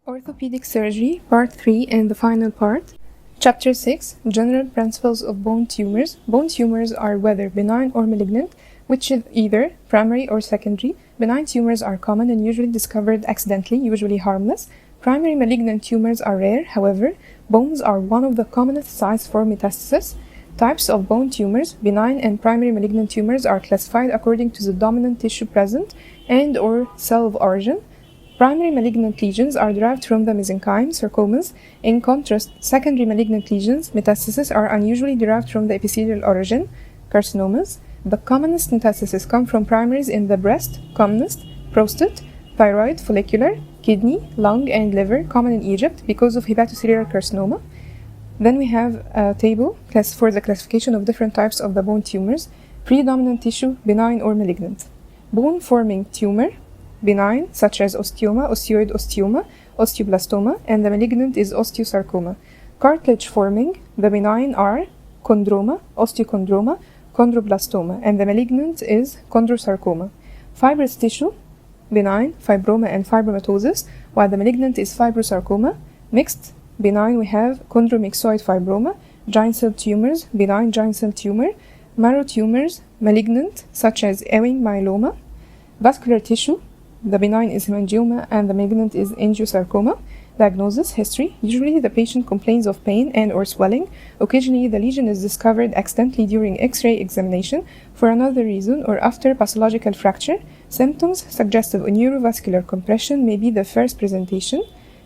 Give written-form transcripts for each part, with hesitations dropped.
Orthopedic Surgery, Part 3 and the final part. Chapter 6, General Principles of Bone Tumors. Bone tumors are whether benign or malignant, which is either primary or secondary. Benign tumors are common and usually discovered accidentally, usually harmless. Primary malignant tumors are rare, however. Bones are one of the commonest sites for metastasis. Types of bone tumors, benign and primary malignant tumors, are classified according to the dominant tissue present and or cell of origin. Primary malignant lesions are derived from the mesenchyme, sarcomas. In contrast, secondary malignant lesions, metastases, are unusually derived from the epithelial origin, carcinomas. The commonest metastases come from primaries in the breast, commonest, prostate, thyroid, follicular, kidney, lung, and liver, common in Egypt because of hepatocellular carcinoma. Then we have a table for the classification of different types of the bone tumors. Predominant tissue, benign or malignant. Bone-forming tumor, benign, such as osteoma, osteoid osteoma, osteoblastoma, and the malignant is osteosarcoma. Cartilage-forming, the benign are chondroma, osteochondroma, chondroblastoma, and the malignant is chondrosarcoma. Fibrous tissue, benign, fibroma and fibromatosis, while the malignant is fibrosarcoma. Mixed, benign we have chondromyxoid fibroma. Giant cell tumors, benign giant cell tumor. Marrow tumors, malignant, such as Ewing myeloma. Vascular tissue, the benign is hemangioma and the malignant is angiosarcoma. Diagnosis, history. Usually the patient complains of pain and or swelling. Occasionally the lesion is discovered accidentally during X-ray examination for another reason or after pathological fracture. Symptoms suggestive of neurovascular compression may be the first presentation.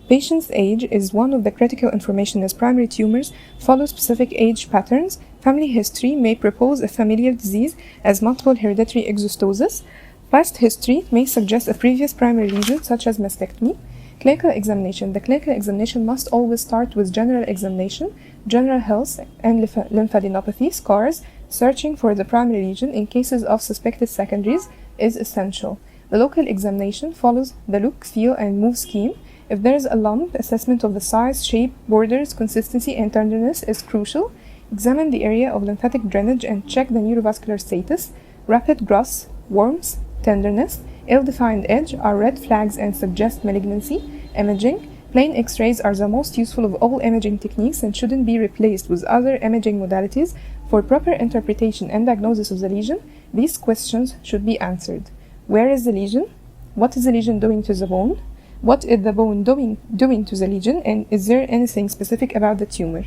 Patient's age is one of the critical information as primary tumors follow specific age patterns. Family history may propose a familial disease as multiple hereditary exostosis. Past history may suggest a previous primary lesion such as mastectomy. Clinical examination. The clinical examination must always start with general examination, general health and lymphadenopathy, scars. Searching for the primary lesion in cases of suspected secondaries is essential. The local examination follows the look, feel, and move scheme. If there is a lump, assessment of the size, shape, borders, consistency, and tenderness is crucial. Examine the area of lymphatic drainage and check the neurovascular status. Rapid growth, warmth, tenderness, ill-defined edge are red flags and suggest malignancy. Imaging. Plain X-rays are the most useful of all imaging techniques and shouldn't be replaced with other imaging modalities. For proper interpretation and diagnosis of the lesion, these questions should be answered. Where is the lesion? What is the lesion doing to the bone? What is the bone doing to the lesion, and is there anything specific about the tumor?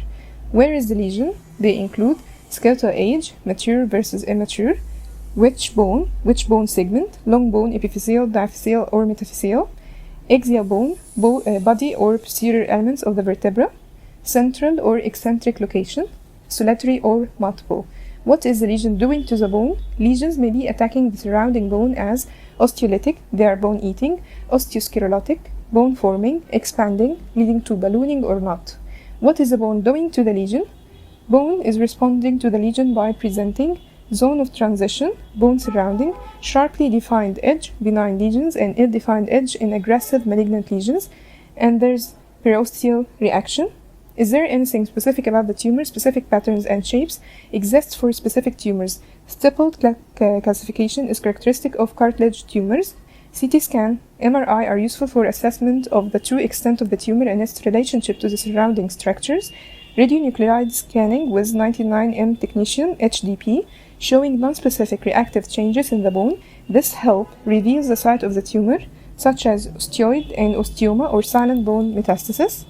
Where is the lesion? They include skeletal age, mature versus immature, which bone segment, long bone, epiphyseal, diaphyseal, or metaphyseal, axial bone, body or posterior elements of the vertebra, central or eccentric location, solitary or multiple. What is the lesion doing to the bone? Lesions may be attacking the surrounding bone as osteolytic, they are bone eating, osteosclerotic, bone forming, expanding, leading to ballooning or not. What is the bone doing to the lesion? Bone is responding to the lesion by presenting zone of transition, bone surrounding, sharply defined edge, benign lesions, and ill-defined edge in aggressive malignant lesions, and there's periosteal reaction. Is there anything specific about the tumor? Specific patterns and shapes exist for specific tumors. Stippled calcification is characteristic of cartilage tumors. CT scan, MRI are useful for assessment of the true extent of the tumor and its relationship to the surrounding structures. Radionuclide scanning with 99M technetium HDP showing non-specific reactive changes in the bone. This help reveals the site of the tumor, such as osteoid and osteoma or silent bone metastasis.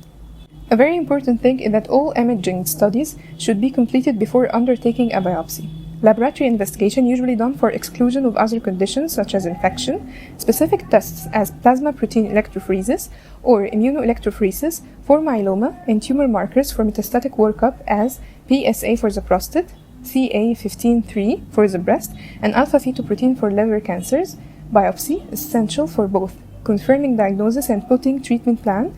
A very important thing is that all imaging studies should be completed before undertaking a biopsy. Laboratory investigation usually done for exclusion of other conditions such as infection. Specific tests as plasma protein electrophoresis or immunoelectrophoresis for myeloma and tumor markers for metastatic workup as PSA for the prostate, CA15-3 for the breast, and alpha-fetoprotein for liver cancers. Biopsy is essential for both confirming diagnosis and putting treatment plan.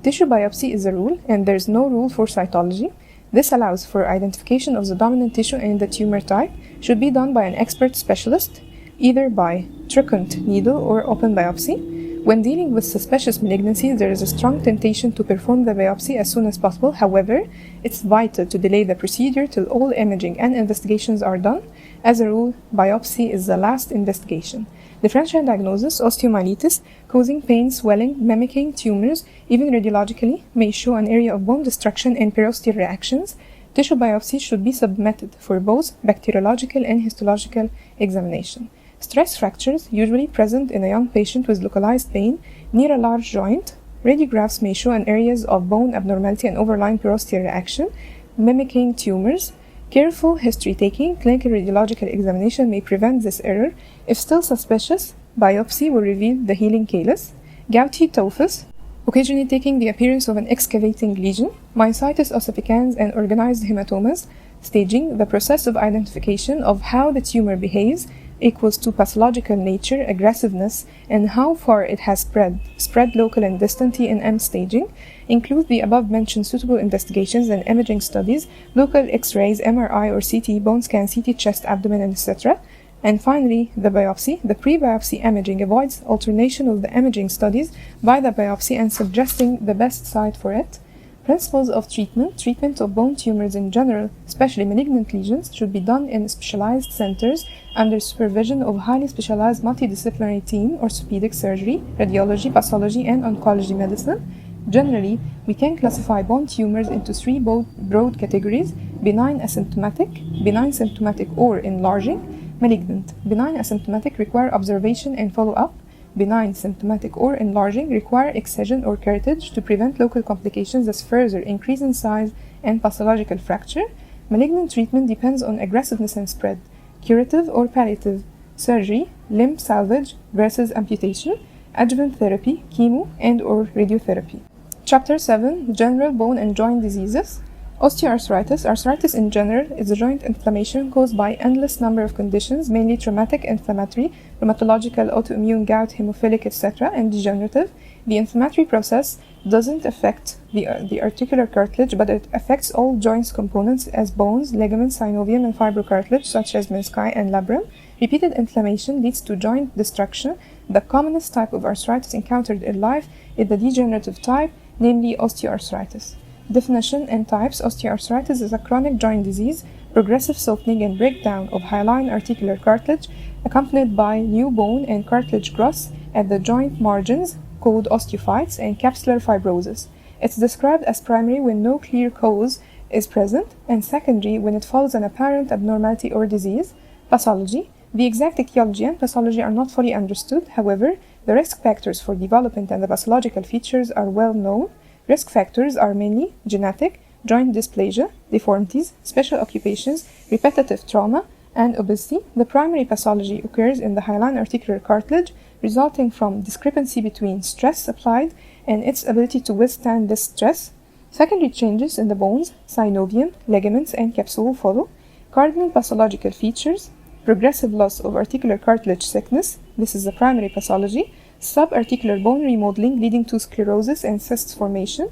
Tissue biopsy is a rule, and there is no rule for cytology. This allows for identification of the dominant tissue and the tumor type. Should be done by an expert specialist, either by trochont needle or open biopsy. When dealing with suspicious malignancy, there is a strong temptation to perform the biopsy as soon as possible. However, it's vital to delay the procedure till all imaging and investigations are done. As a rule, biopsy is the last investigation. Differential diagnosis, osteomyelitis, causing pain, swelling, mimicking tumors, even radiologically, may show an area of bone destruction and perosteal reactions. Tissue biopsy should be submitted for both bacteriological and histological examination. Stress fractures, usually present in a young patient with localized pain near a large joint. Radiographs may show an areas of bone abnormality and overlying perosteal reaction, mimicking tumors. Careful history taking, clinical radiological examination may prevent this error. If still suspicious, biopsy will reveal the healing callus. Gouty tophus, occasionally taking the appearance of an excavating lesion. Myositis ossificans and organized hematomas. Staging, the process of identification of how the tumor behaves equals to pathological nature, aggressiveness, and how far it has spread local and distantly in M staging, include the above-mentioned suitable investigations and imaging studies, local X-rays, MRI or CT, bone scan, CT, chest, abdomen, etc. And finally, the biopsy. The pre-biopsy imaging avoids alternation of the imaging studies by the biopsy and suggesting the best site for it. Principles of treatment. Treatment of bone tumors in general, especially malignant lesions, should be done in specialized centers under supervision of highly specialized multidisciplinary team, orthopedic surgery, radiology, pathology, and oncology medicine. Generally, we can classify bone tumors into three broad categories: benign asymptomatic, benign symptomatic or enlarging, malignant. Benign asymptomatic require observation and follow-up. Benign, symptomatic, or enlarging require excision or curettage to prevent local complications that further increase in size and pathological fracture. Malignant treatment depends on aggressiveness and spread. Curative or palliative surgery, limb salvage versus amputation, adjuvant therapy, chemo, and or radiotherapy. Chapter 7. General bone and joint diseases. Osteoarthritis. Arthritis in general is a joint inflammation caused by endless number of conditions, mainly traumatic, inflammatory, rheumatological, autoimmune, gout, hemophilic, etc., and degenerative. The inflammatory process doesn't affect the articular cartilage, but it affects all joints components as bones, ligaments, synovium, and fibrocartilage, such as menisci and labrum. Repeated inflammation leads to joint destruction. The commonest type of arthritis encountered in life is the degenerative type, namely osteoarthritis. Definition and types. Osteoarthritis is a chronic joint disease, progressive softening and breakdown of hyaline articular cartilage, accompanied by new bone and cartilage growth at the joint margins, called osteophytes, and capsular fibrosis. It's described as primary when no clear cause is present, and secondary when it follows an apparent abnormality or disease. Pathology. The exact etiology and pathology are not fully understood. However, the risk factors for development and the pathological features are well known. Risk factors are mainly genetic, joint dysplasia, deformities, special occupations, repetitive trauma, and obesity. The primary pathology occurs in the hyaline articular cartilage, resulting from discrepancy between stress applied and its ability to withstand this stress. Secondary changes in the bones, synovium, ligaments, and capsule follow. Cardinal pathological features: progressive loss of articular cartilage thickness. This is the primary pathology. Subarticular bone remodeling leading to sclerosis and cyst formation,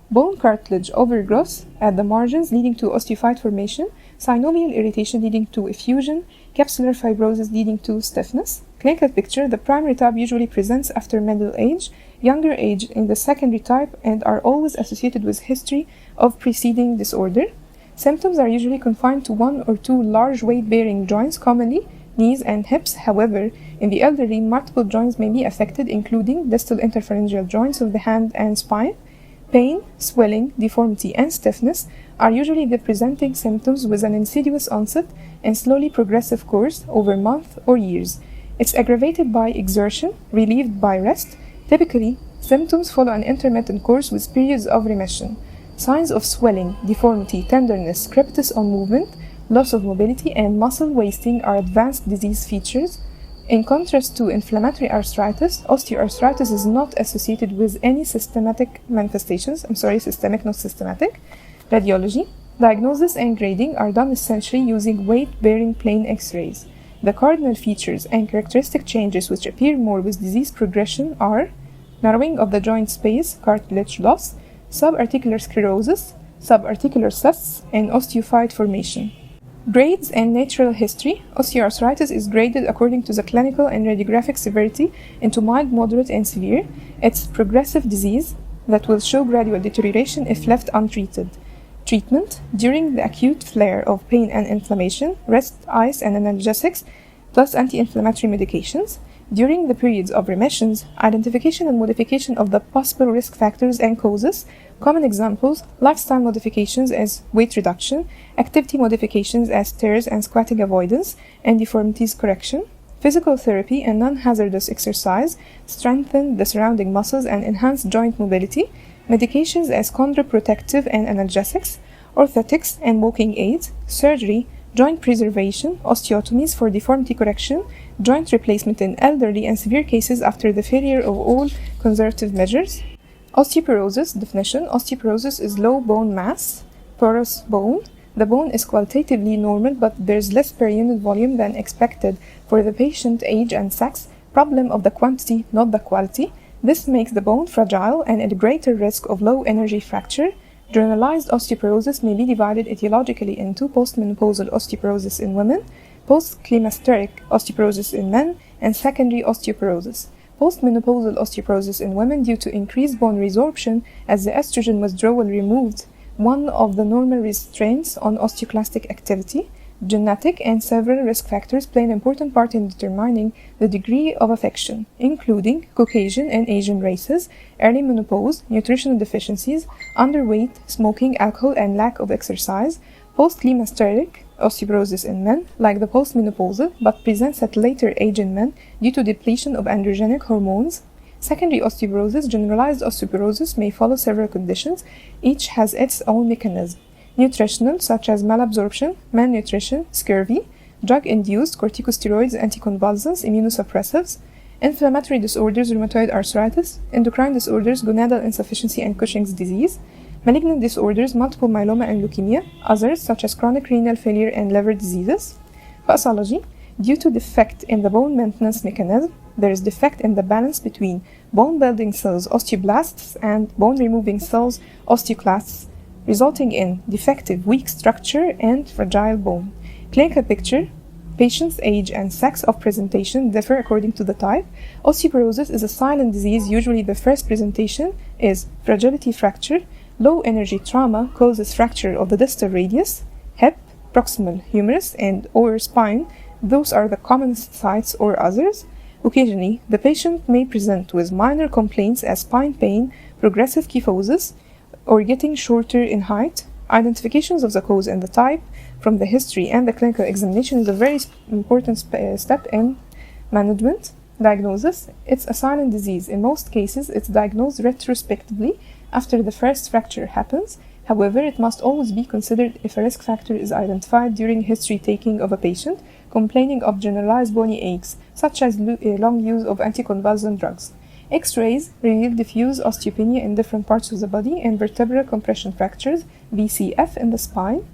bone cartilage overgrowth at the margins leading to osteophyte formation, synovial irritation leading to effusion, capsular fibrosis leading to stiffness. Clinical picture: the primary type usually presents after middle age, younger age in the secondary type, and are always associated with history of preceding disorder. Symptoms are usually confined to one or two large weight-bearing joints, commonly knees and hips. However, in the elderly, multiple joints may be affected, including distal interphalangeal joints of the hand and spine. Pain, swelling, deformity, and stiffness are usually the presenting symptoms with an insidious onset and slowly progressive course over months or years. It's aggravated by exertion, relieved by rest. Typically, symptoms follow an intermittent course with periods of remission. Signs of swelling, deformity, tenderness, crepitus on movement, loss of mobility, and muscle wasting are advanced disease features. In contrast to inflammatory arthritis, osteoarthritis is not associated with any systemic manifestations. Systemic, not systematic. Radiology. Diagnosis and grading are done essentially using weight-bearing plain X-rays. The cardinal features and characteristic changes which appear more with disease progression are narrowing of the joint space, cartilage loss, subarticular sclerosis, subarticular cysts, and osteophyte formation. Grades and natural history. Osteoarthritis is graded according to the clinical and radiographic severity into mild, moderate, and severe. It's progressive disease that will show gradual deterioration if left untreated. Treatment: during the acute flare of pain and inflammation, rest, ice, and analgesics, plus anti-inflammatory medications. During the periods of remissions, identification and modification of the possible risk factors and causes. Common examples: lifestyle modifications as weight reduction, activity modifications as stairs and squatting avoidance, and deformities correction. Physical therapy and non-hazardous exercise strengthen the surrounding muscles and enhance joint mobility. Medications as chondroprotective and analgesics, orthotics and walking aids. Surgery, joint preservation, osteotomies for deformity correction, joint replacement in elderly and severe cases after the failure of all conservative measures. Osteoporosis definition: osteoporosis is low bone mass, porous bone. The bone is qualitatively normal, but there's less per unit volume than expected for the patient age and sex. Problem of the quantity, not the quality. This makes the bone fragile and at a greater risk of low energy fracture. Generalized osteoporosis may be divided etiologically into postmenopausal osteoporosis in women, post-climacteric osteoporosis in men, and secondary osteoporosis. Postmenopausal osteoporosis in women due to increased bone resorption as the estrogen withdrawal removed one of the normal restraints on osteoclastic activity. Genetic and several risk factors play an important part in determining the degree of affection, including Caucasian and Asian races, early menopause, nutritional deficiencies, underweight, smoking, alcohol, and lack of exercise. Post-climacteric osteoporosis in men, like the postmenopausal, but presents at later age in men due to depletion of androgenic hormones. Secondary osteoporosis, generalized osteoporosis, may follow several conditions. Each has its own mechanism. Nutritional, such as malabsorption, malnutrition, scurvy. Drug-induced, corticosteroids, anticonvulsants, immunosuppressives. Inflammatory disorders, rheumatoid arthritis. Endocrine disorders, gonadal insufficiency and Cushing's disease. Malignant disorders, multiple myeloma and leukemia. Others, such as chronic renal failure and liver diseases. Pathology: due to defect in the bone maintenance mechanism, there is defect in the balance between bone-building cells, osteoblasts, and bone-removing cells, osteoclasts, resulting in defective, weak structure and fragile bone. Clinical picture: patient's age and sex of presentation differ according to the type. Osteoporosis is a silent disease. Usually the first presentation is fragility fracture. Low energy trauma causes fracture of the distal radius, hip, proximal humerus, and or spine. Those are the commonest sites, or others. Occasionally, the patient may present with minor complaints as spine pain, progressive kyphosis, or getting shorter in height. Identifications of the cause and the type from the history and the clinical examination is a very important step in management. Diagnosis: it's a silent disease. In most cases, it's diagnosed retrospectively after the first fracture happens. However, it must always be considered if a risk factor is identified during history taking of a patient complaining of generalized bony aches, such as long use of anticonvulsant drugs. X-rays reveal diffuse osteopenia in different parts of the body and vertebral compression fractures, VCF, in the spine.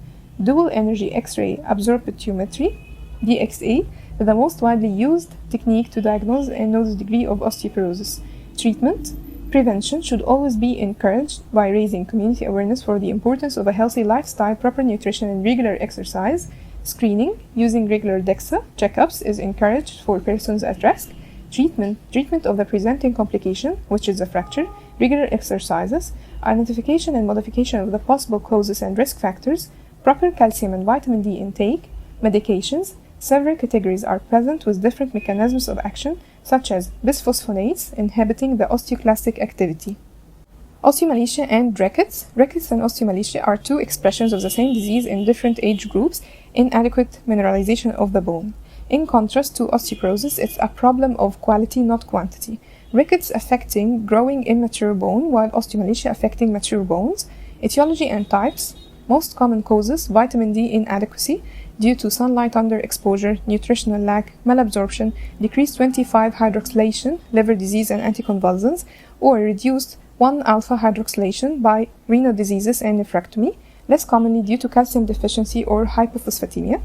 Dual energy X-ray absorptiometry, DXA, is the most widely used technique to diagnose and know the degree of osteoporosis. Treatment: prevention should always be encouraged by raising community awareness for the importance of a healthy lifestyle, proper nutrition, and regular exercise. Screening using regular DEXA checkups is encouraged for persons at risk. Treatment of the presenting complication, which is a fracture, regular exercises, identification and modification of the possible causes and risk factors, proper calcium and vitamin D intake, medications. Several categories are present with different mechanisms of action, such as bisphosphonates inhibiting the osteoclastic activity. Osteomalacia and rickets. Rickets and osteomalacia are two expressions of the same disease in different age groups: inadequate mineralization of the bone. In contrast to osteoporosis, it's a problem of quality, not quantity. Rickets affecting growing immature bone, while osteomalacia affecting mature bones. Etiology and types. Most common causes: vitamin D inadequacy due to sunlight underexposure, nutritional lack, malabsorption, decreased 25-hydroxylation, liver disease and anticonvulsants, or reduced 1-alpha hydroxylation by renal diseases and nephrectomy, less commonly due to calcium deficiency or hypophosphatemia.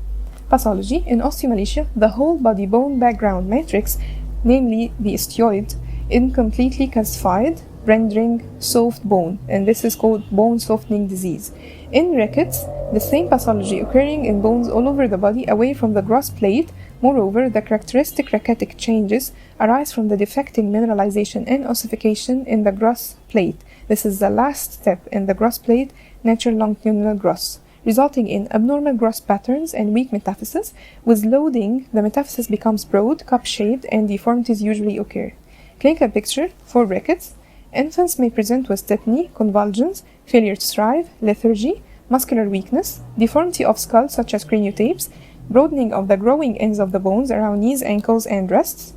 Pathology: in osteomalacia, the whole body bone background matrix, namely the osteoid, incompletely calcified, rendering soft bone, and this is called bone softening disease. In rickets, the same pathology occurring in bones all over the body away from the gross plate. Moreover, the characteristic ricketic changes arise from the defecting mineralization and ossification in the gross plate. This is the last step in the gross plate, natural longitudinal gross. resulting in abnormal growth patterns and weak metaphysis. With loading, the metaphysis becomes broad, cup-shaped, and deformities usually occur. Clinical picture for brackets. Infants may present with tetany, convulsions, failure to thrive, lethargy, muscular weakness, deformity of skull such as craniotapes, broadening of the growing ends of the bones around knees, ankles, and wrists,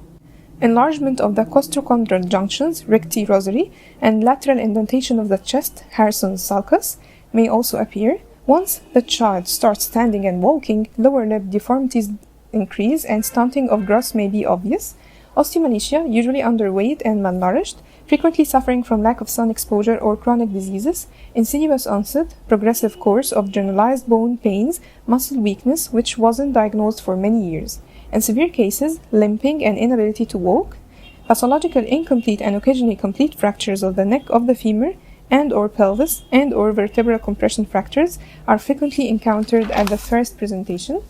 enlargement of the costochondral junctions, recti rosary, and lateral indentation of the chest, Harrison's sulcus, may also appear. Once the child starts standing and walking, lower lip deformities increase and stunting of growth may be obvious. Osteomalacia, usually underweight and malnourished, frequently suffering from lack of sun exposure or chronic diseases, insidious onset, progressive course of generalized bone pains, muscle weakness which wasn't diagnosed for many years. In severe cases, limping and inability to walk, pathological incomplete and occasionally complete fractures of the neck of the femur and or pelvis and or vertebral compression fractures are frequently encountered at the first presentation.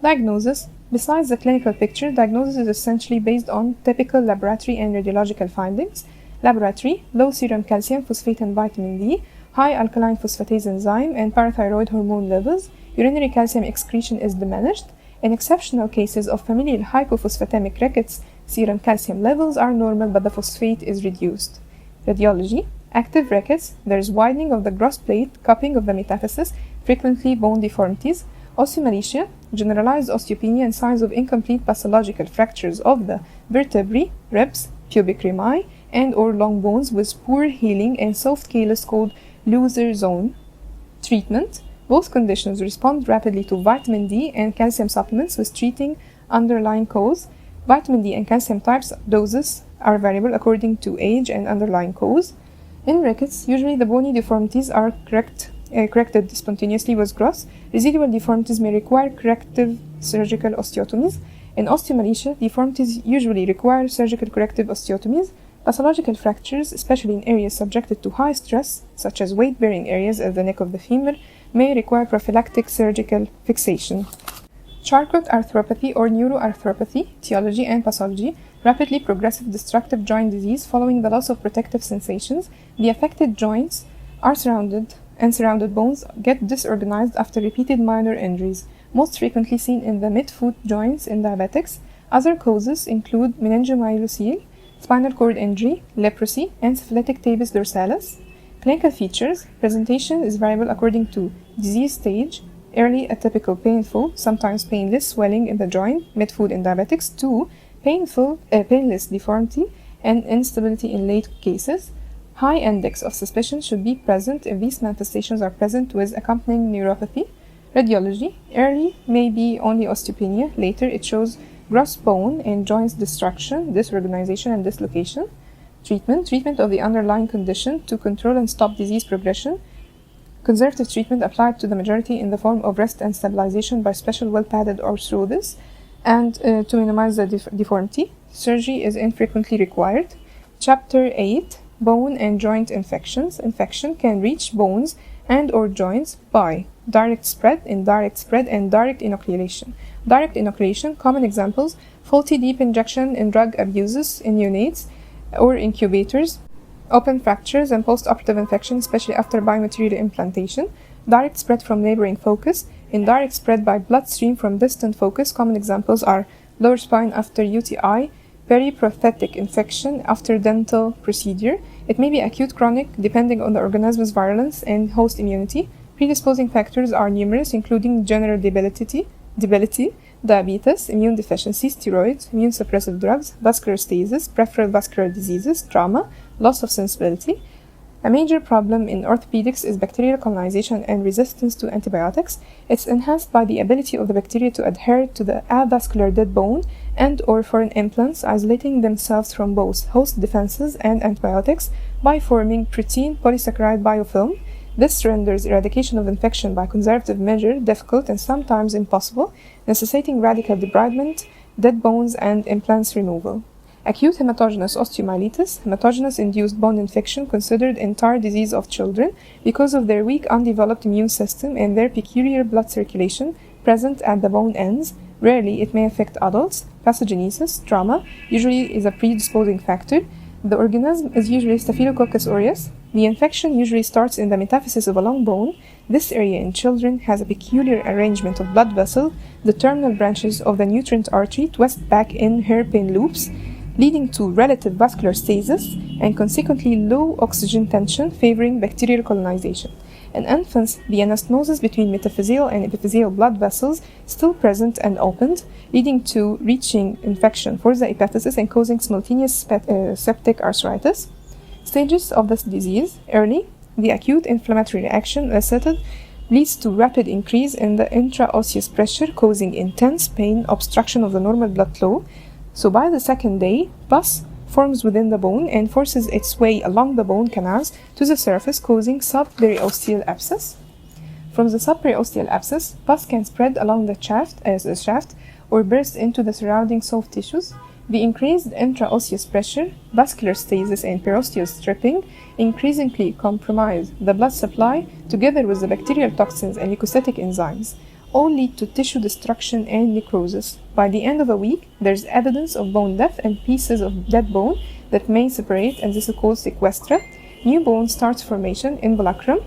Diagnosis. Besides the clinical picture, diagnosis is essentially based on typical laboratory and radiological findings. Laboratory, low serum calcium, phosphate, and vitamin D, high alkaline phosphatase enzyme, and parathyroid hormone levels. Urinary calcium excretion is diminished. In exceptional cases of familial hypophosphatemic rickets, serum calcium levels are normal but the phosphate is reduced. Radiology. Active rickets, there is widening of the gross plate, cupping of the metaphysis, frequently bone deformities. Osteomalacia, generalized osteopenia and signs of incomplete pathological fractures of the vertebrae, ribs, pubic rami, and or long bones with poor healing and soft callus called loser zone. Treatment. Both conditions respond rapidly to vitamin D and calcium supplements with treating underlying cause. Vitamin D and calcium types doses are variable according to age and underlying cause. In rickets, usually the bony deformities are corrected spontaneously with growth. Residual deformities may require corrective surgical osteotomies. In osteomalacia, deformities usually require surgical corrective osteotomies. Pathological fractures, especially in areas subjected to high stress, such as weight-bearing areas at the neck of the femur, may require prophylactic surgical fixation. Charcot arthropathy or neuroarthropathy, etiology and pathology, rapidly progressive destructive joint disease following the loss of protective sensations. The affected joints are surrounded bones get disorganized after repeated minor injuries, most frequently seen in the mid-foot joints in diabetics. Other causes include meningomyelocele, spinal cord injury, leprosy, and syphilitic tabes dorsalis. Clinical features. Presentation is variable according to disease stage. Early atypical painful, sometimes painless swelling in the joint, mid-foot in diabetics. 2. Painless deformity and instability in late cases. High index of suspicion should be present if these manifestations are present with accompanying neuropathy. Radiology. Early may be only osteopenia. Later it shows gross bone and joints destruction, disorganization, and dislocation. Treatment of the underlying condition to control and stop disease progression. Conservative treatment applied to the majority in the form of rest and stabilization by special well-padded orthosis and to minimize the deformity. Surgery is infrequently required. Chapter 8. Bone and joint infections. Infection can reach bones and or joints by direct spread, indirect spread, and direct inoculation. Direct inoculation, common examples, faulty deep injection in drug abuses in neonates or incubators, open fractures and post-operative infection, especially after biomaterial implantation. Direct spread from neighboring focus, indirect spread by bloodstream from distant focus. Common examples are lower spine after UTI, periprothetic infection after dental procedure. It may be acute chronic depending on the organism's virulence and host immunity. Predisposing factors are numerous, including general debility, diabetes, immune deficiency, steroids, immune suppressive drugs, vascular stasis, peripheral vascular diseases, trauma, loss of sensibility. A major problem in orthopedics is bacterial colonization and resistance to antibiotics. It's enhanced by the ability of the bacteria to adhere to the avascular dead bone and or foreign implants, isolating themselves from both host defenses and antibiotics by forming protein polysaccharide biofilm. This renders eradication of infection by conservative measure difficult and sometimes impossible, necessitating radical debridement, dead bones, and implants removal. Acute hematogenous osteomyelitis, hematogenous induced bone infection considered entire disease of children because of their weak undeveloped immune system and their peculiar blood circulation present at the bone ends. Rarely it may affect adults. Pathogenesis, trauma, usually is a predisposing factor. The organism is usually Staphylococcus aureus. The infection usually starts in the metaphysis of a long bone. This area in children has a peculiar arrangement of blood vessels. The terminal branches of the nutrient artery twist back in hairpin loops, leading to relative vascular stasis and consequently low oxygen tension, favoring bacterial colonization. In infants, the anastomosis between metaphyseal and epiphyseal blood vessels still present and opened, leading to reaching infection for the epiphysis and causing simultaneous septic arthritis. Stages of this disease: early, the acute inflammatory reaction elicited leads to rapid increase in the intraosseous pressure, causing intense pain, obstruction of the normal blood flow. So by the second day, pus forms within the bone and forces its way along the bone canals to the surface, causing subperiosteal abscess. From the subperiosteal abscess, pus can spread along the shaft or burst into the surrounding soft tissues. The increased intraosseous pressure, vascular stasis, and periosteal stripping increasingly compromise the blood supply, together with the bacterial toxins and leukocytic enzymes, all lead to tissue destruction and necrosis. By the end of a week, there's evidence of bone death and pieces of dead bone that may separate, and this is called sequestra. New bone starts formation in involucrum,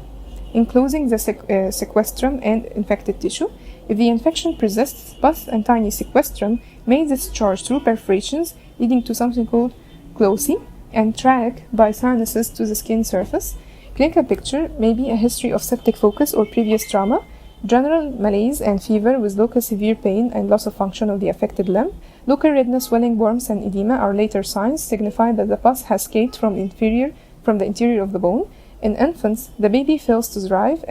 enclosing the sequestrum and infected tissue. If the infection persists, pus and tiny sequestrum may discharge through perforations, leading to something called clocy, and track by sinuses to the skin surface. Clinical picture may be a history of septic focus or previous trauma, general malaise and fever with local severe pain and loss of function of the affected limb. Local redness, swelling, warmth, and edema are later signs, signifying that the pus has escaped from the interior of the bone. In infants, the baby fails to thrive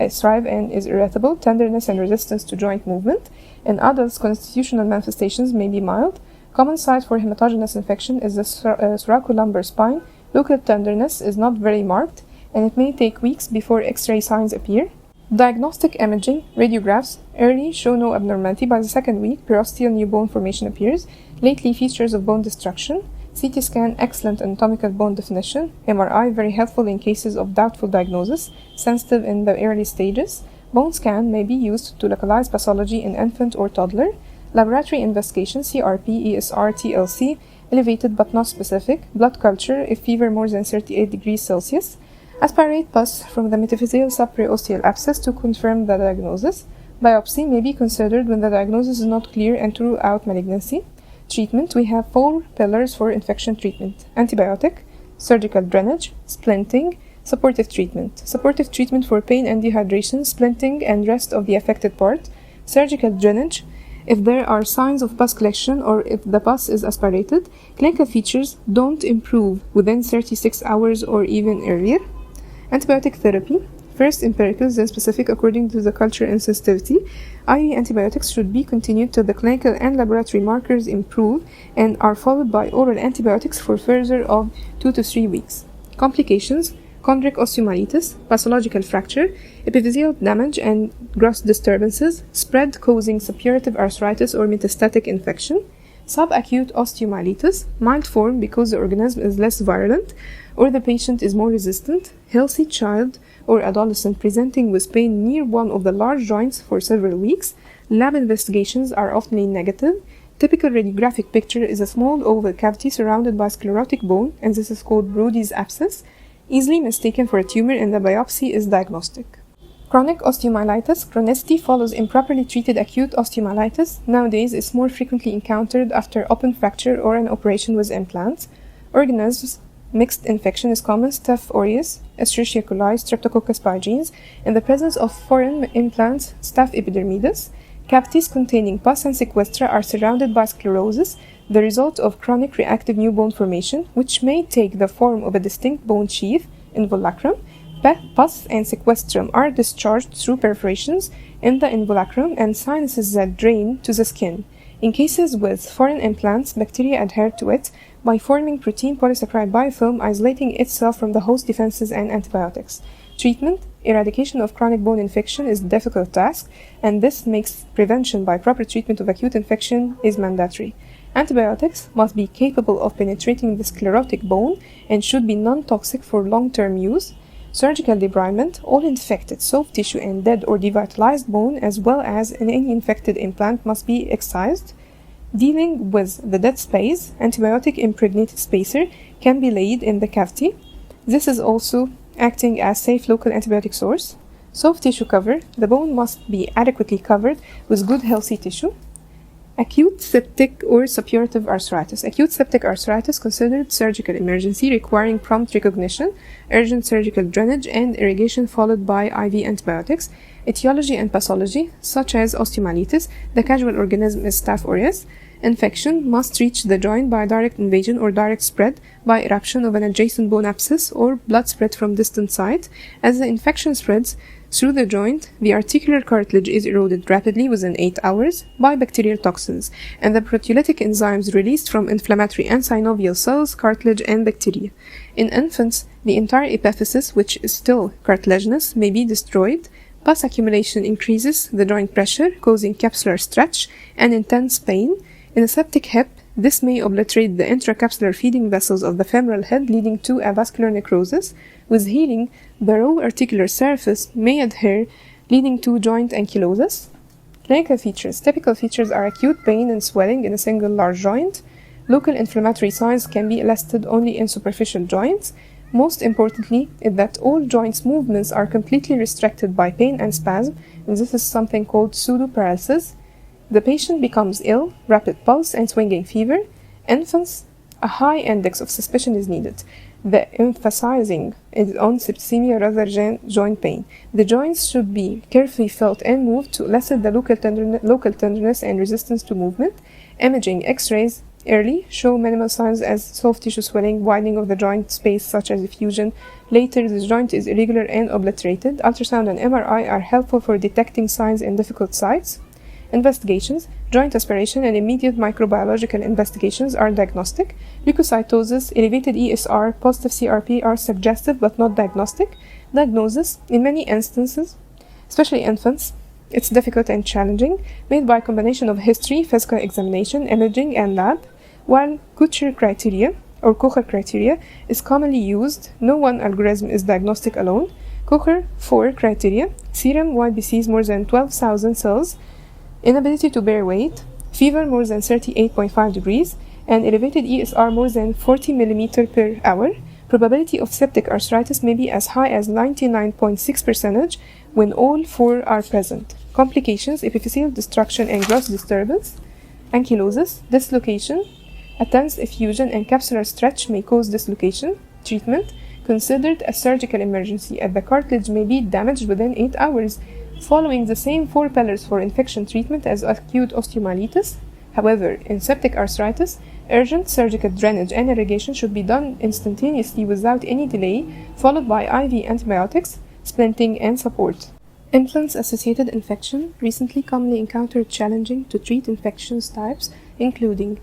and is irritable, tenderness and resistance to joint movement. In adults, constitutional manifestations may be mild. Common site for hematogenous infection is the thoracolumbar spine. Local tenderness is not very marked, and it may take weeks before X-ray signs appear. Diagnostic imaging, radiographs, early show no abnormality. By the second week, periosteal new bone formation appears. Lately, features of bone destruction. CT scan, excellent anatomical bone definition. MRI, very helpful in cases of doubtful diagnosis, sensitive in the early stages. Bone scan may be used to localize pathology in infant or toddler. Laboratory investigation, CRP, ESR, TLC, elevated but not specific. Blood culture, if fever more than 38 degrees Celsius. Aspirate pus from the metaphyseal subperiosteal abscess to confirm the diagnosis. Biopsy may be considered when the diagnosis is not clear and to rule out malignancy. Treatment, we have 4 pillars for infection treatment: antibiotic, surgical drainage, splinting, supportive treatment. Supportive treatment for pain and dehydration, splinting, and rest of the affected part. Surgical drainage, if there are signs of pus collection or if the pus is aspirated. Clinical features don't improve within 36 hours or even earlier. Antibiotic therapy, first empirical, then specific according to the culture and sensitivity. IV antibiotics should be continued till the clinical and laboratory markers improve and are followed by oral antibiotics for further of 2 to 3 weeks. Complications: chondric osteomyelitis, pathological fracture, epiphyseal damage and gross disturbances, spread causing suppurative arthritis or metastatic infection. Subacute osteomyelitis, mild form because the organism is less virulent or the patient is more resistant. Healthy child or adolescent presenting with pain near one of the large joints for several weeks. Lab investigations are often negative. Typical radiographic picture is a small oval cavity surrounded by sclerotic bone, and this is called Brody's abscess, easily mistaken for a tumor, and the biopsy is diagnostic. Chronic osteomyelitis. Chronicity follows improperly treated acute osteomyelitis. Nowadays, it's more frequently encountered after open fracture or an operation with implants. Organisms. Mixed infection is common: Staph aureus, Escherichia coli, Streptococcus pyogenes. In the presence of foreign implants, Staph epidermidis. Cavities containing pus and sequestra are surrounded by sclerosis, the result of chronic reactive new bone formation, which may take the form of a distinct bone sheath, involucrum. Pus and sequestrum are discharged through perforations in the involucrum and sinuses that drain to the skin. In cases with foreign implants, bacteria adhere to it by forming protein polysaccharide biofilm, isolating itself from the host defenses and antibiotics. Treatment: eradication of chronic bone infection is a difficult task, and this makes prevention by proper treatment of acute infection is mandatory. Antibiotics must be capable of penetrating the sclerotic bone and should be non-toxic for long-term use. Surgical debridement: all infected soft tissue and dead or devitalized bone, as well as any infected implant, must be excised. Dealing with the dead space, antibiotic impregnated spacer can be laid in the cavity. This is also acting as safe local antibiotic source. Soft tissue cover. The bone must be adequately covered with good healthy tissue. Acute septic or suppurative arthritis. Acute septic arthritis considered surgical emergency requiring prompt recognition, urgent surgical drainage, and irrigation followed by IV antibiotics. Etiology and pathology, such as osteomyelitis, the causal organism is Staph aureus. Infection must reach the joint by direct invasion or direct spread by eruption of an adjacent bone abscess or blood spread from distant site. As the infection spreads through the joint, the articular cartilage is eroded rapidly within 8 hours by bacterial toxins, and the proteolytic enzymes released from inflammatory and synovial cells, cartilage, and bacteria. In infants, the entire epiphysis, which is still cartilaginous, may be destroyed. Pus accumulation increases the joint pressure, causing capsular stretch and intense pain. In a septic hip, this may obliterate the intracapsular feeding vessels of the femoral head, leading to avascular necrosis. With healing, the raw articular surface may adhere, leading to joint ankylosis. Clinical features. Typical features are acute pain and swelling in a single large joint. Local inflammatory signs can be elicited only in superficial joints. Most importantly is that all joints movements are completely restricted by pain and spasm, and this is something called pseudoparalysis. The patient becomes ill, rapid pulse and swinging fever. Infants, a high index of suspicion is needed. The emphasizing is on septicemia rather than joint pain. The joints should be carefully felt and moved to lessen the local tenderness and resistance to movement. Imaging X-rays early show minimal signs as soft tissue swelling, widening of the joint space such as effusion. Later, the joint is irregular and obliterated. Ultrasound and MRI are helpful for detecting signs in difficult sites. Investigations. Joint aspiration and immediate microbiological investigations are diagnostic. Leukocytosis, elevated ESR, positive CRP are suggestive but not diagnostic. Diagnosis. In many instances, especially infants, it's difficult and challenging, made by a combination of history, physical examination, imaging, and lab. While Kocher criteria is commonly used, no one algorithm is diagnostic alone. Kocher 4 criteria: serum YBCs more than 12,000 cells, inability to bear weight, fever more than 38.5 degrees, and elevated ESR more than 40 mm per hour. Probability of septic arthritis may be as high as 99.6% when all four are present. Complications: epiphyseal destruction and growth disturbance. Ankylosis, dislocation, a tense effusion and capsular stretch may cause dislocation. Treatment: considered a surgical emergency as the cartilage may be damaged within 8 hours, following the same 4 pillars for infection treatment as acute osteomyelitis. However, in septic arthritis, urgent surgical drainage and irrigation should be done instantaneously without any delay, followed by IV antibiotics, splinting, and support. Implant-associated infection, recently commonly encountered challenging to treat infections types, including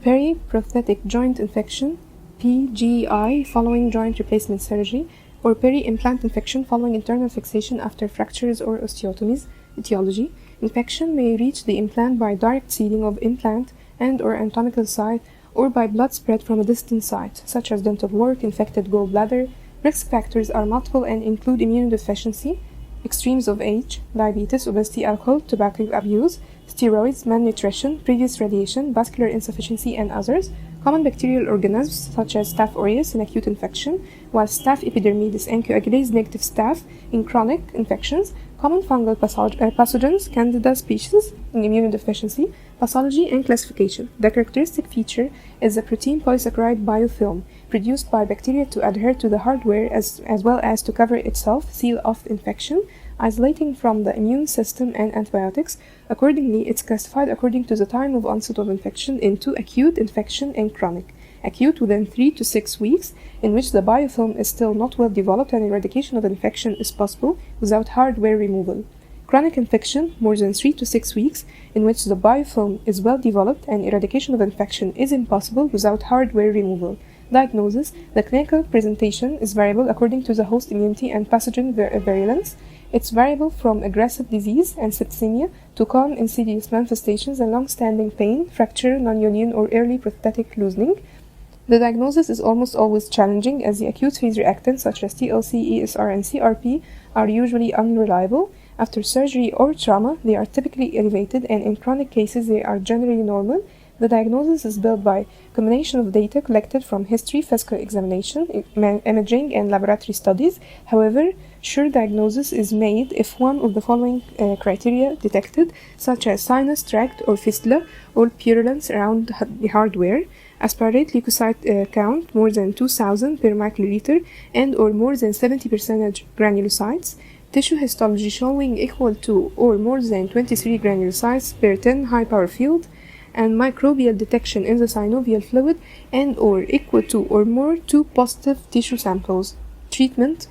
periprosthetic joint infection, PJI, following joint replacement surgery, or peri-implant infection following internal fixation after fractures or osteotomies. Etiology: infection may reach the implant by direct seeding of implant and or anatomical site, or by blood spread from a distant site, such as dental wart, infected gallbladder. Risk factors are multiple and include immunodeficiency, extremes of age, diabetes, obesity, alcohol, tobacco abuse, steroids, malnutrition, previous radiation, vascular insufficiency, and others. Common bacterial organisms such as Staph aureus in acute infection, while Staph epidermidis and coagulase negative staph in chronic infections. Common fungal pathogens, Candida species in immunodeficiency. Pathology and classification. The characteristic feature is the protein polysaccharide biofilm produced by bacteria to adhere to the hardware as well as to cover itself, seal off infection, isolating from the immune system and antibiotics. Accordingly, it's classified according to the time of onset of infection into acute infection and chronic. Acute within 3 to 6 weeks, in which the biofilm is still not well developed and eradication of infection is possible without hardware removal. Chronic infection, more than 3 to 6 weeks, in which the biofilm is well developed and eradication of infection is impossible without hardware removal. Diagnosis: the clinical presentation is variable according to the host immunity and pathogen virulence. It's variable from aggressive disease and septicemia to calm insidious manifestations and long-standing pain, fracture, non-union, or early prosthetic loosening. The diagnosis is almost always challenging, as the acute phase reactants such as TLC, ESR, and CRP are usually unreliable. After surgery or trauma, they are typically elevated, and in chronic cases they are generally normal. The diagnosis is built by combination of data collected from history, physical examination, imaging, and laboratory studies. However, sure diagnosis is made if one of the following criteria detected, such as sinus tract or fistula or purulence around the hardware, aspirate leukocyte count more than 2000 per microliter and or more than 70% granulocytes, tissue histology showing equal to or more than 23 granulocytes per 10 high power field, and microbial detection in the synovial fluid and or equal to or more 2 positive tissue samples. Treatment.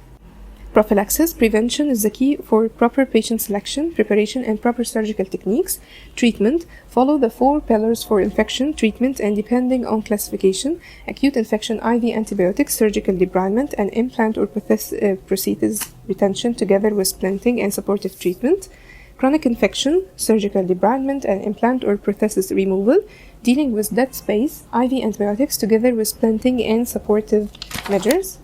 Prophylaxis, prevention is the key for proper patient selection, preparation, and proper surgical techniques. Treatment, follow the 4 pillars for infection treatment and depending on classification, acute infection IV antibiotics, surgical debridement, and implant or prosthesis retention together with splinting and supportive treatment. Chronic infection, surgical debridement and implant or prosthesis removal, dealing with dead space, IV antibiotics together with splinting and supportive measures.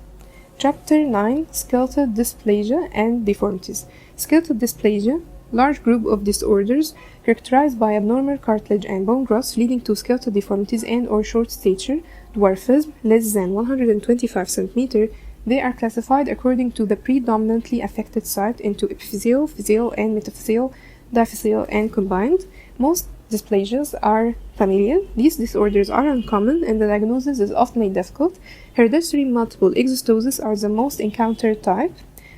Chapter 9, Skeletal Dysplasia and Deformities. Skeletal dysplasia, large group of disorders characterized by abnormal cartilage and bone growth leading to skeletal deformities and or short stature, dwarfism, less than 125 cm. They are classified according to the predominantly affected site into epiphyseal, physeal, and metaphyseal, diphyseal, and combined. Most dysplasias are familial. These disorders are uncommon and the diagnosis is often difficult. Hereditary multiple exostosis are the most encountered type.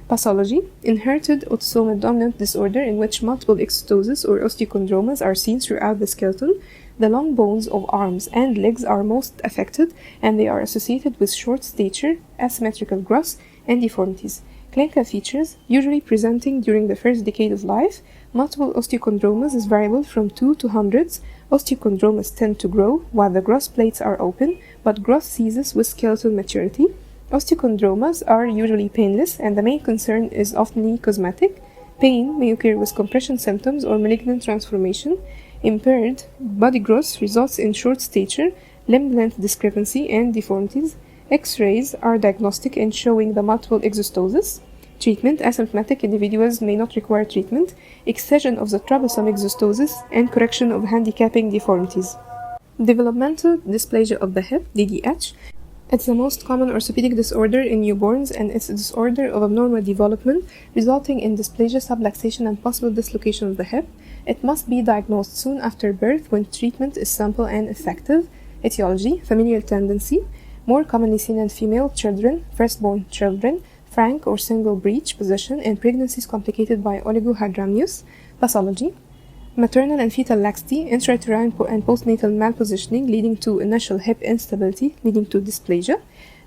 Pathology, inherited autosomal dominant disorder in which multiple exostosis or osteochondromas are seen throughout the skeleton. The long bones of arms and legs are most affected and they are associated with short stature, asymmetrical growth, and deformities. Clinical features, usually presenting during the first decade of life. Multiple osteochondromas is variable from 2 to hundreds. Osteochondromas tend to grow while the growth plates are open, but growth ceases with skeletal maturity. Osteochondromas are usually painless and the main concern is often cosmetic. Pain may occur with compression symptoms or malignant transformation. Impaired body growth results in short stature, limb length discrepancy, and deformities. X-rays are diagnostic in showing the multiple exostosis. Treatment, asymptomatic individuals may not require treatment. Excision of the troublesome exostosis and correction of handicapping deformities. Developmental dysplasia of the hip, DDH. It's the most common orthopedic disorder in newborns and it's a disorder of abnormal development resulting in dysplasia, subluxation, and possible dislocation of the hip. It must be diagnosed soon after birth when treatment is simple and effective. Etiology, familial tendency, more commonly seen in female children, firstborn children, frank or single breech position, and pregnancies complicated by oligohydramnios. Pathology, maternal and fetal laxity, intrauterine and postnatal malpositioning leading to initial hip instability leading to dysplasia.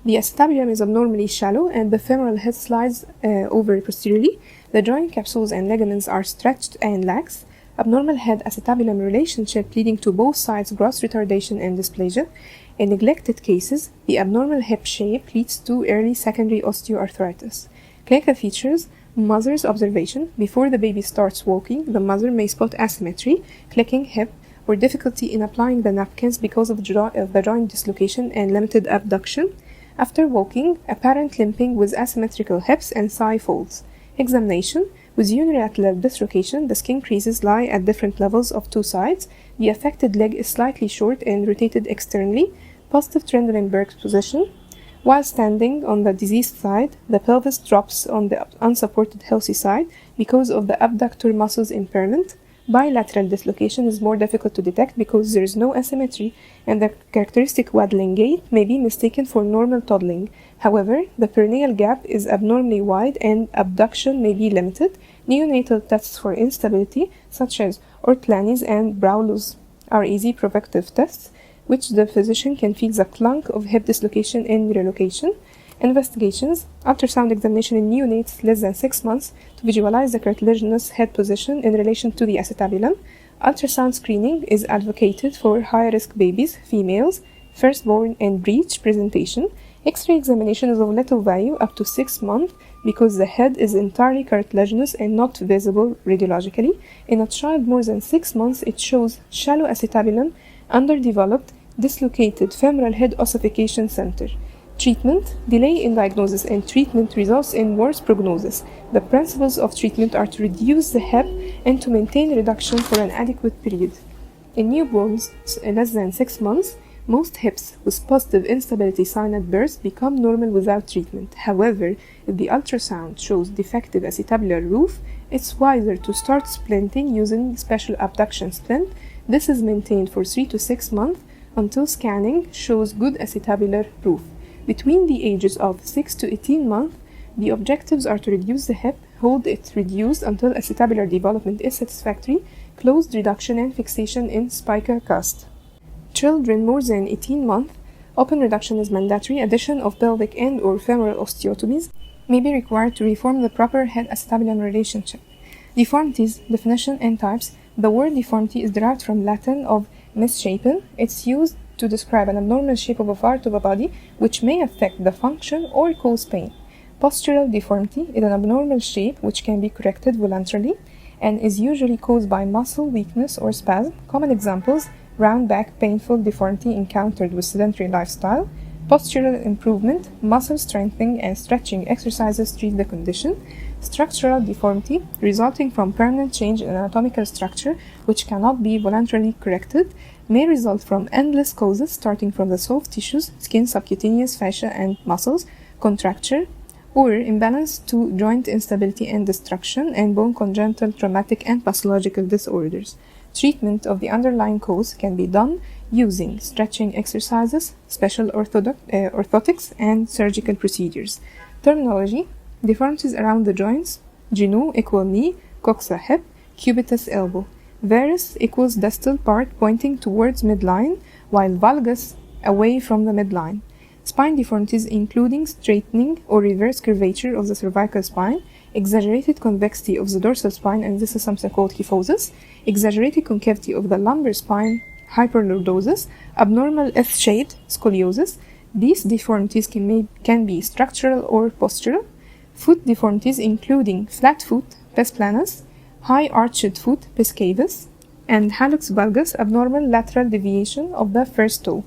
The acetabulum is abnormally shallow and the femoral head slides over posteriorly. The joint capsules and ligaments are stretched and lax. Abnormal head acetabulum relationship leading to both sides growth retardation and dysplasia. In neglected cases, the abnormal hip shape leads to early secondary osteoarthritis. Clinical features, mother's observation. Before the baby starts walking, the mother may spot asymmetry, clicking hip, or difficulty in applying the napkins because of the joint dislocation and limited abduction. After walking, apparent limping with asymmetrical hips and thigh folds. Examination. With unilateral dislocation, the skin creases lie at different levels of 2 sides. The affected leg is slightly short and rotated externally. Positive Trendelenburg position. While standing on the diseased side, the pelvis drops on the unsupported healthy side because of the abductor muscles impairment. Bilateral dislocation is more difficult to detect because there is no asymmetry, and the characteristic waddling gait may be mistaken for normal toddling. However, the perineal gap is abnormally wide and abduction may be limited. Neonatal tests for instability, such as Ortlanis and Browlos, are easy provocative tests, which the physician can feel the clunk of hip dislocation and relocation. Investigations, ultrasound examination in neonates less than 6 months to visualize the cartilaginous head position in relation to the acetabulum. Ultrasound screening is advocated for high-risk babies, females, firstborn, and breech presentation. X-ray examination is of little value up to 6 months because the head is entirely cartilaginous and not visible radiologically. In a child more than 6 months, it shows shallow acetabulum, underdeveloped, dislocated femoral head ossification center. Treatment, delay in diagnosis and treatment results in worse prognosis. The principles of treatment are to reduce the hip and to maintain reduction for an adequate period. In newborns less than 6 months, most hips with positive instability sign at birth become normal without treatment. However, if the ultrasound shows defective acetabular roof, it's wiser to start splinting using special abduction splint. This is maintained for 3 to 6 months until scanning shows good acetabular roof. Between the ages of 6 to 18 months, the objectives are to reduce the hip, hold it reduced until acetabular development is satisfactory, closed reduction and fixation in spica cast. Children more than 18 months, open reduction is mandatory. Addition of pelvic and or femoral osteotomies may be required to reform the proper head-acetabulum relationship. Deformities, definition, and types. The word deformity is derived from Latin of misshapen. It's used to describe an abnormal shape of a part of a body which may affect the function or cause pain. Postural deformity is an abnormal shape which can be corrected voluntarily and is usually caused by muscle weakness or spasm. Common examples: round back painful deformity encountered with sedentary lifestyle. Postural improvement, muscle strengthening and stretching exercises treat the condition. Structural deformity, resulting from permanent change in anatomical structure which cannot be voluntarily corrected, may result from endless causes starting from the soft tissues, skin, subcutaneous fascia and muscles, contracture, or imbalance to joint instability and destruction, and bone congenital traumatic and pathological disorders. Treatment of the underlying cause can be done using stretching exercises, special orthotics, and surgical procedures. Terminology: deformities around the joints, genu equal knee, coxa hip, cubitus elbow. Varus equals distal part pointing towards midline, while valgus away from the midline. Spine deformities including straightening or reverse curvature of the cervical spine, exaggerated convexity of the dorsal spine, and this is something called kyphosis, exaggerated concavity of the lumbar spine, hyperlordosis, abnormal S-shaped scoliosis. These deformities can be structural or postural. Foot deformities including flat foot, pes planus, high arched foot, pes cavus, and hallux valgus, abnormal lateral deviation of the first toe.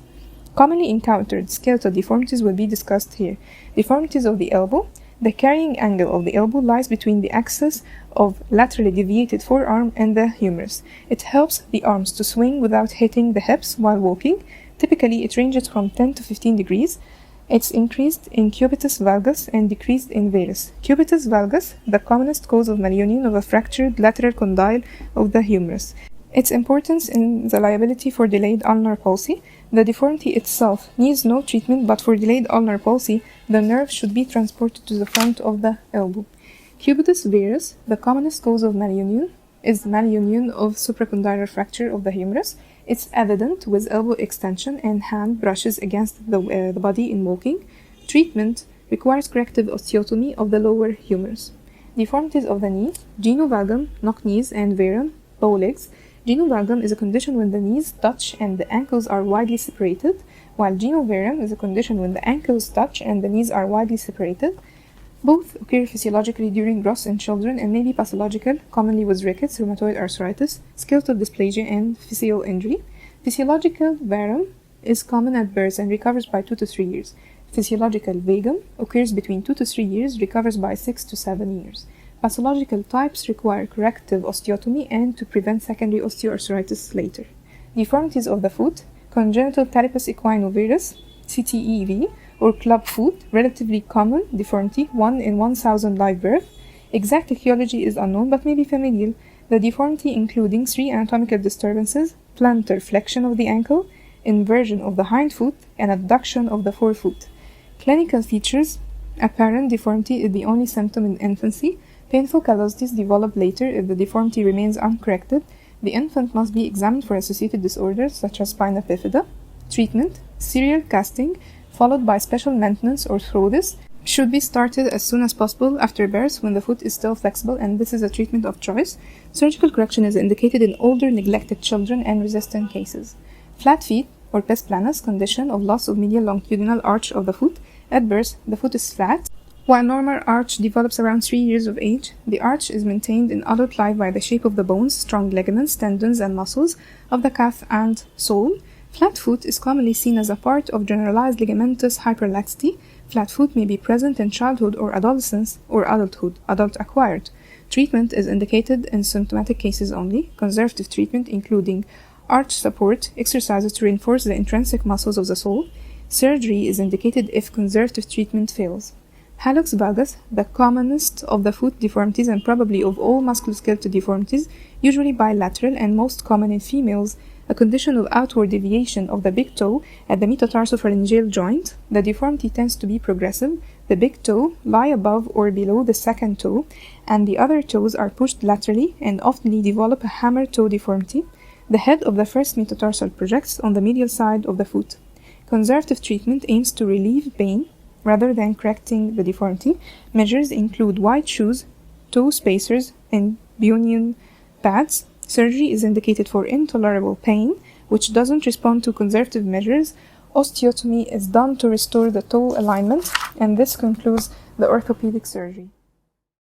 Commonly encountered skeletal deformities will be discussed here. Deformities of the elbow. The carrying angle of the elbow lies between the axis of laterally deviated forearm and the humerus. It helps the arms to swing without hitting the hips while walking. Typically, it ranges from 10 to 15 degrees. It's increased in cubitus valgus and decreased in varus. Cubitus valgus, the commonest cause of malunion of a fractured lateral condyle of the humerus. Its importance in the liability for delayed ulnar palsy. The deformity itself needs no treatment, but for delayed ulnar palsy, the nerve should be transported to the front of the elbow. Cubitus varus, the commonest cause of malunion, is malunion of supracondylar fracture of the humerus. It's evident with elbow extension and hand brushes against the body in walking. Treatment requires corrective osteotomy of the lower humerus. Deformities of the knee. Genu valgum, knock knees, and verum, bow legs. Genu valgum is a condition when the knees touch and the ankles are widely separated, while genu verum is a condition when the ankles touch and the knees are widely separated. Both occur physiologically during growth in children and may be pathological, commonly with rickets, rheumatoid arthritis, skeletal dysplasia, and physical injury. Physiological verum is common at birth and recovers by 2 to 3 years. Physiological vagum occurs between 2 to 3 years, recovers by 6 to 7 years. Pathological types require corrective osteotomy and to prevent secondary osteoarthritis later. Deformities of the foot. Congenital talipes equinovarus, CTEV, or club foot, relatively common deformity, 1 in 1,000 live birth. Exact etiology is unknown but may be familial. The deformity including 3 anatomical disturbances: plantar flexion of the ankle, inversion of the hind foot, and abduction of the forefoot. Clinical features. Apparent deformity is the only symptom in infancy. Painful callosities develop later if the deformity remains uncorrected. The infant must be examined for associated disorders such as spina bifida. Treatment. Serial casting, followed by special maintenance or orthosis, should be started as soon as possible after birth when the foot is still flexible, and this is a treatment of choice. Surgical correction is indicated in older neglected children and resistant cases. Flat feet, or pes planus, condition of loss of medial longitudinal arch of the foot. At birth, the foot is flat, while normal arch develops around 3 years of age. The arch is maintained in adult life by the shape of the bones, strong ligaments, tendons, and muscles of the calf and sole. Flat foot is commonly seen as a part of generalized ligamentous hyperlaxity. Flat foot may be present in childhood or adolescence or adulthood, adult acquired. Treatment is indicated in symptomatic cases only. Conservative treatment including Arch support, exercises to reinforce the intrinsic muscles of the sole. Surgery is indicated if conservative treatment fails. Hallux valgus, the commonest of the foot deformities and probably of all musculoskeletal deformities, usually bilateral and most common in females, a condition of outward deviation of the big toe at the metatarsopharyngeal joint. The deformity tends to be progressive. The big toe lie above or below the second toe, and the other toes are pushed laterally and often develop a hammer toe deformity. The head of the first metatarsal projects on the medial side of the foot. Conservative treatment aims to relieve pain rather than correcting the deformity. Measures include wide shoes, toe spacers, and bunion pads. Surgery is indicated for intolerable pain, which doesn't respond to conservative measures. Osteotomy is done to restore the toe alignment, and this concludes the orthopedic surgery.